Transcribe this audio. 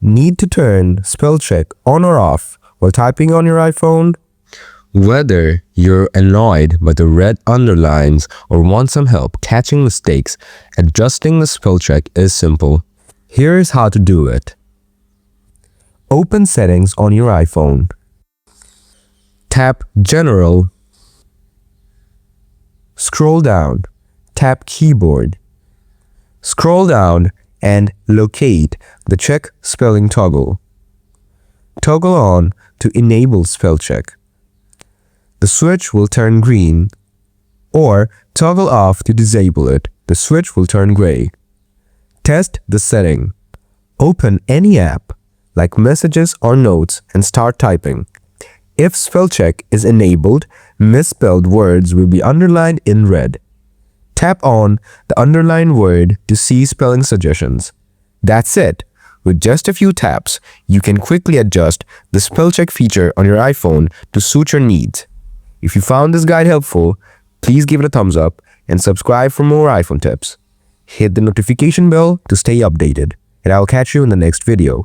Need to turn spell check on or off while typing on your iPhone? Whether you're annoyed by the red underlines or want some help catching mistakes, adjusting the spell check is simple. Here's how to do it. Open Settings on your iPhone. Tap General. Scroll down. Tap Keyboard. Scroll down and locate the Check Spelling toggle. Toggle on to enable spell check. The switch will turn green, or toggle off to disable it. The switch will turn gray. Test the setting. Open any app like Messages or Notes and start typing. If spell check is enabled, misspelled words will be underlined in red. Tap on the underlined word to see spelling suggestions. That's it. With just a few taps, you can quickly adjust the spell check feature on your iPhone to suit your needs. If you found this guide helpful, please give it a thumbs up and subscribe for more iPhone tips. Hit the notification bell to stay updated, and I'll catch you in the next video.